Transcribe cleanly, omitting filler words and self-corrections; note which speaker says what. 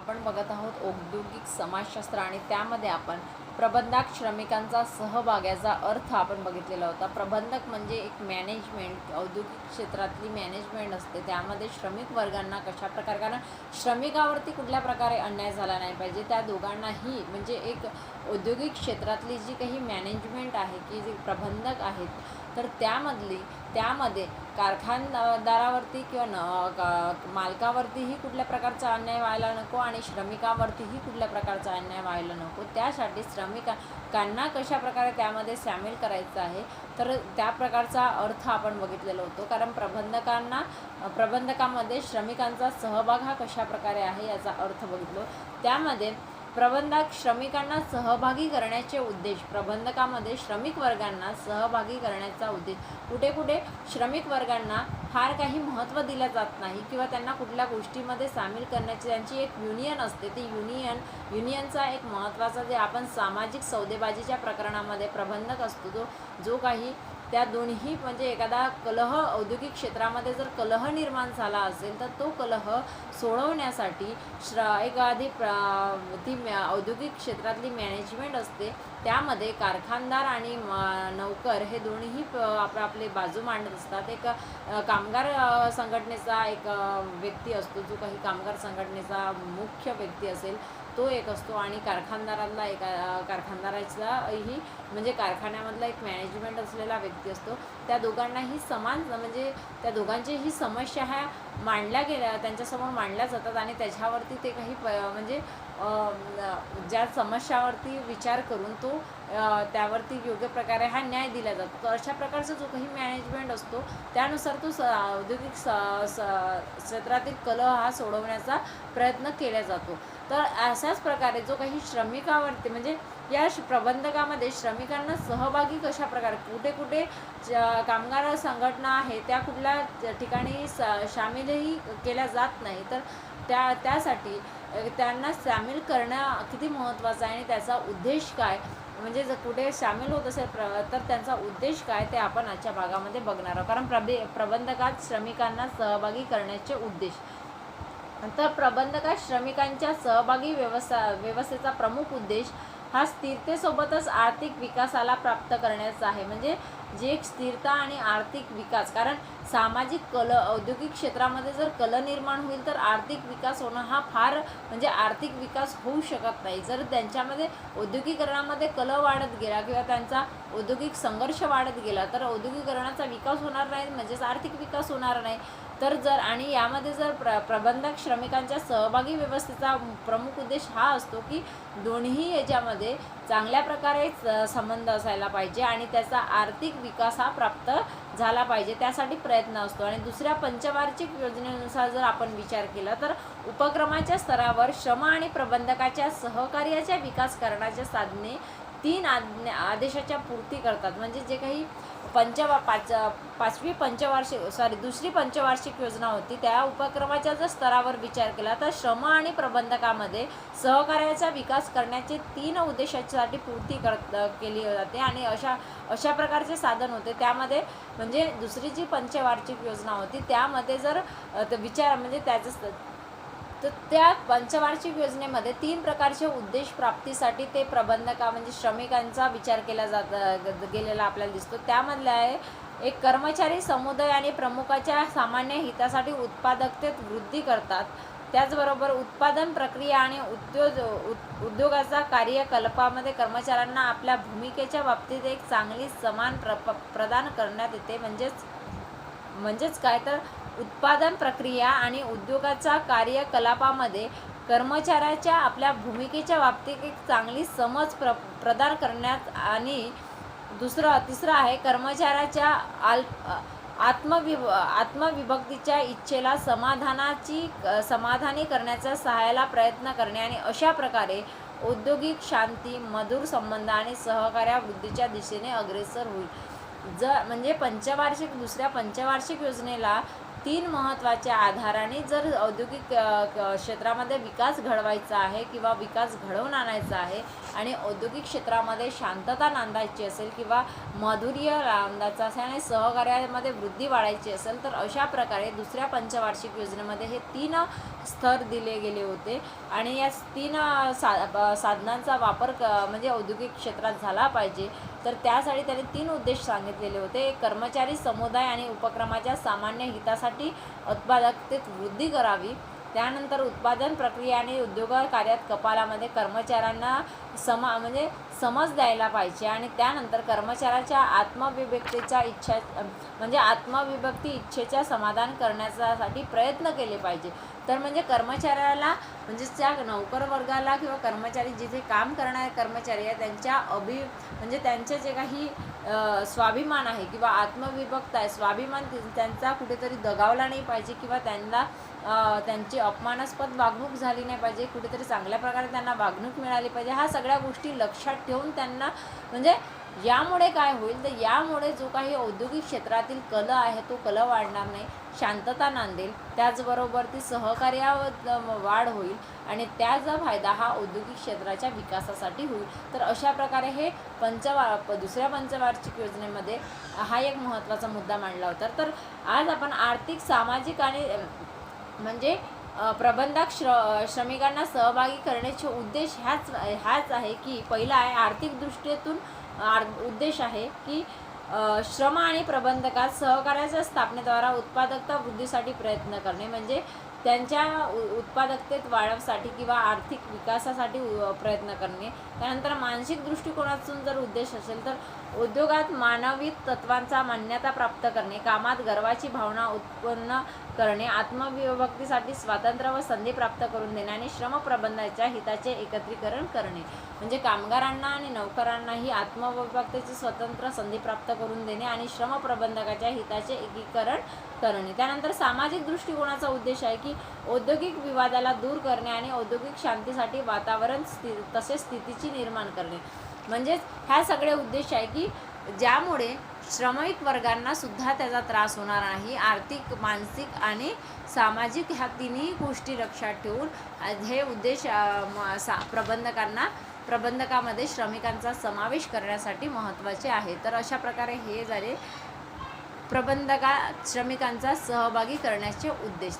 Speaker 1: आपण बघत आहोत औद्योगिक समाजशास्त्र आणि त्यामध्ये आपण प्रबंधक श्रमिकांचा सहभाग याचा अर्थ आपण बघितलेला होता. प्रबंधक म्हणजे एक मॅनेजमेंट, औद्योगिक क्षेत्रातली मॅनेजमेंट असते. त्यामध्ये श्रमिक वर्गांना कशा प्रकारे, कारण श्रमिकावरती कुठल्या प्रकारे अन्याय झाला नाही पाहिजे, त्या दोघांनाही म्हणजे एक औद्योगिक क्षेत्रातली जी काही मॅनेजमेंट आहे की जे प्रबंधक आहेत तर त्यामध्ये कारखानदारावरती किंवा मालकावरतीही कुठल्या प्रकारचा अन्याय व्हायला नको आणि श्रमिकावरतीही कुठल्या प्रकारचा अन्याय व्हायला नको. त्यासाठी श्रमिकांना कशा प्रकारे त्यामध्ये सामील करायचं आहे तर त्या प्रकारचा अर्थ आपण बघितलेला होतो. कारण प्रबंधकामध्ये श्रमिकांचा सहभाग हा कशा प्रकारे आहे याचा अर्थ बघितलो. त्यामध्ये प्रबंधक श्रमिकांना सहभागी करण्याचे उद्देश, प्रबंधकामध्ये श्रमिक वर्गांना सहभागी करण्याचा उद्देश, कुठे कुठे श्रमिक वर्गांना फार काही महत्त्व दिलं जात नाही किंवा त्यांना कुठल्या गोष्टीमध्ये सामील करण्याची त्यांची एक युनियन असते. ती युनियनचा एक महत्त्वाचा जे आपण सामाजिक सौदेबाजीच्या प्रकरणामध्ये प्रबंधक असतो जो काही त्या दोन्ही म्हणजे एखादा कलह औद्योगिक क्षेत्रामध्ये जर कलह निर्माण झाला असेल तर तो कलह सोडवण्यासाठी एखादी ती औद्योगिक क्षेत्रातली मॅनेजमेंट असते. त्यामध्ये कारखानदार आणि नौकर हे दोन्ही आपले बाजू मांडत असतात. एक कामगार संघटनेचा एक व्यक्ती असतो, जो काही कामगार संघटनेचा मुख्य व्यक्ती असेल तो एक असतो आणि कारखानदाराचाही म्हणजे कारखान्यामधला एक मॅनेजमेंट असलेला व्यक्ती असतो. त्या दोघांनाही समान म्हणजे त्या दोघांच्याही समस्या ह्या मांडल्या गेल्या, त्यांच्यासमोर मांडल्या जातात आणि त्याच्यावरती ते काही म्हणजे ज्या समस्यावरती विचार करून तो त्यावरती योग्य प्रकारे हा न्याय दिला जातो. तर अशा प्रकारचा जो काही मॅनेजमेंट असतो त्यानुसार तो औद्योगिक क्षेत्रातील कलह हा सोडवण्याचा प्रयत्न केला जातो. तर अशाच प्रकारे जो काही श्रमिकावरती म्हणजे या प्रबंधकामध्ये श्रमिकांना सहभागी कशा प्रकारे कुठे कुठे कामगार संघटना आहे त्या कुठल्या ठिकाणी सामीलही केल्या जात नाही, तर त्यासाठी त्यांना सामील करणं किती महत्त्वाचं आहे आणि त्याचा उद्देश काय, म्हणजे जर कुठे सामील होत असेल तर त्यांचा उद्देश काय ते आपण आजच्या भागामध्ये बघणार आहोत. कारण प्रबंधकात श्रमिकांना सहभागी करण्याचे उद्देश, तर प्रबंधकात श्रमिकांच्या सहभागी व्यवस्थेचा प्रमुख उद्देश हा स्थिरतेसोबतच आर्थिक विकासाला प्राप्त करण्याचा आहे. म्हणजे जे स्थिरता आणि आर्थिक विकास, कारण सामाजिक औद्योगिक क्षेत्रामध्ये जर निर्माण होईल तर आर्थिक विकास होणं हा फार म्हणजे आर्थिक विकास होऊ शकत नाही. जर त्यांच्यामध्ये औद्योगिकरणामध्ये वाढत गेला किंवा त्यांचा औद्योगिक संघर्ष वाढत गेला तर औद्योगिकरणाचा विकास होणार नाही, म्हणजेच आर्थिक विकास होणार नाही. तर जर आणि यामध्ये जर प्रबंधक श्रमिकांच्या सहभागी व्यवस्थेचा प्रमुख उद्देश हा असतो की दोन्ही याच्यामध्ये चांगल्या प्रकारे संबंध असायला पाहिजे आणि त्याचा आर्थिक विकास हा प्राप्त झाला पाहिजे, त्यासाठी प्रयत्न असतो. आणि दुसऱ्या पंचवार्षिक योजनेनुसार जर आपण विचार केला तर उपक्रमाच्या स्तरावर श्रम आणि प्रबंधकाच्या सहकार्याच्या विकास करण्याच्या साधने 3 आदेशाच्या पूर्ती करतात. म्हणजे जे काही दुसरी पंचवार्षिक योजना होती त्या उपक्रमाच्या जर स्तरावर विचार केला तर श्रम आणि प्रबंधकामध्ये सहकार्याचा विकास करण्याचे 3 उद्देशासाठी पूर्ती केली जाते आणि अशा प्रकारचे साधन होते. त्यामध्ये म्हणजे दुसरी जी पंचवार्षिक योजना होती त्यामध्ये जर विचार म्हणजे त्याचं तर त्या पंचवार्षिक योजनेमध्ये 3 प्रकारचे उद्देश प्राप्तीसाठी ते प्रबंधका म्हणजे श्रमिकांचा विचार केला गेलेला आपल्याला दिसतो. त्यामधला आहे एक कर्मचारी समुदाय आणि प्रमुखाच्या सामान्य हितासाठी उत्पादकतेत वृद्धी करतात. त्याचबरोबर उत्पादन प्रक्रिया आणि उद्योगाचा कार्यकलापामध्ये कर्मचाऱ्यांना आपल्या भूमिकेच्या बाबतीत एक चांगली समान प्रदान करण्यात येते. म्हणजेच काय तर उत्पादन प्रक्रिया आणि उद्योगाचा कार्यकलापामध्ये कर्मचाऱ्याच्या आपल्या भूमिकेच्या बाबतीत एक चांगली समज प्रदान करण्यात आणि तिसरं आहे कर्मचाऱ्याच्या आत्मविभक्तीच्या इच्छेला समाधानी करण्याचा सहाय्याला प्रयत्न करणे आणि अशा प्रकारे औद्योगिक शांती, मधुर संबंध आणि सहकार्य वृद्धीच्या दिशेने अग्रेसर होईल. म्हणजे दुसऱ्या पंचवार्षिक योजनेला तीन महत्त्वाच्या आधाराने जर औद्योगिक क्षेत्रामध्ये विकास घडवायचा आहे किंवा विकास घडवून आणायचा आहे आणि औद्योगिक क्षेत्रामध्ये शांतता नांदायची असेल किंवा माधुर्य नांदायचं असेल आणि सहकार्यामध्ये वृद्धी वाढायची असेल, तर अशा प्रकारे दुसऱ्या पंचवार्षिक योजनेमध्ये हे 3 स्तर दिले गेले होते आणि या 3 साधनांचा वापर म्हणजे औद्योगिक क्षेत्रात झाला पाहिजे. तर त्यासाठी त्यांनी 3 उद्देश सांगितलेले होते. एक, कर्मचारी समुदाय आणि उपक्रमाच्या सामान्य हितासाठी उत्पादकतेत वृद्धी करावी. त्यानंतर उत्पादन प्रक्रिया आणि उद्योग कार्यात कपालामध्ये कर्मचाऱ्यांना म्हणजे समज द्यायला पाहिजे आणि त्यानंतर कर्मचाऱ्याच्या आत्मविभक्तीच्या इच्छेच्या समाधान करण्यासाठी प्रयत्न केले पाहिजे. तर म्हणजे कर्मचाऱ्याला म्हणजे त्या नौकर वर्गाला किंवा कर्मचारी जिथे काम करणारे कर्मचारी आहे त्यांच्या म्हणजे त्यांचे जे काही स्वाभिमान आहे किंवा आत्मविभक्त आहे, स्वाभिमान त्यांचा कुठेतरी दगावला नाही पाहिजे किंवा त्यांना त्यांची अपमानास्पद वागणूक झाली नाही पाहिजे, कुठेतरी चांगल्या प्रकारे त्यांना वागणूक मिळाली पाहिजे. ह्या सगळ्या गोष्टी लक्षात ठेवून त्यांना म्हणजे यामुळे काय होईल तर यामुळे जो काही औद्योगिक क्षेत्रातील कल आहे तो कल वाढणार नाही, शांतता नांदेल, त्याचबरोबर ती सहकार्यात वाढ होईल आणि त्याचा फायदा हा औद्योगिक क्षेत्राच्या विकासासाठी होईल. तर अशा प्रकारे हे दुसऱ्या पंचवार्षिक योजनेमध्ये हा एक महत्त्वाचा मुद्दा मांडला होता. तर आज आपण आर्थिक, सामाजिक आणि म्हणजे प्रबंधक श्रमिकांना सहभागी करण्याचे उद्देश ह्याच आहे की पहिला आहे आर्थिक दृष्टीतून उद्देश आहे की श्रम आणि प्रबंधकात सहकार्याच्या स्थापनेद्वारा उत्पादकता वृद्धीसाठी प्रयत्न करणे, म्हणजे त्यांच्या उत्पादकतेत वाढवण्यासाठी किंवा आर्थिक विकासासाठी प्रयत्न करणे. त्यानंतर मानसिक दृष्टिकोनातून जर उद्देश असेल तर उद्योगात मानवी तत्वांचा मान्यता प्राप्त करणे, कामात गर्वाची भावना उत्पन्न करणे, आत्मविभक्तीसाठी स्वातंत्र्य व संधी प्राप्त करून देणे आणि श्रमप्रबंधाच्या हिताचे एकत्रीकरण करणे, म्हणजे कामगारांना आणि नौकरांनाही आत्मविभक्तीचे स्वतंत्र संधी प्राप्त करून देणे आणि श्रमप्रबंधकाच्या हिताचे एकीकरण करणे. त्यानंतर सामाजिक दृष्टिकोनाचा उद्देश आहे की औद्योगिक विवादाला दूर करणे आणि औद्योगिक शांतीसाठी वातावरण तसेच स्थितीची निर्माण करणे. म्हणजेच ह्या सगळे उद्देश आहे की ज्यामुळे श्रमिक वर्गांना सुद्धा त्याचा त्रास होणार नाही. आर्थिक, मानसिक आणि सामाजिक ह्या तिन्ही गोष्टी लक्षात ठेवून हे उद्देश प्रबंधकामध्ये श्रमिकांचा समावेश करण्यासाठी महत्त्वाचे आहे. तर अशा प्रकारे हे झाले श्रमिकांचा सहभागी करण्याचे उद्देश.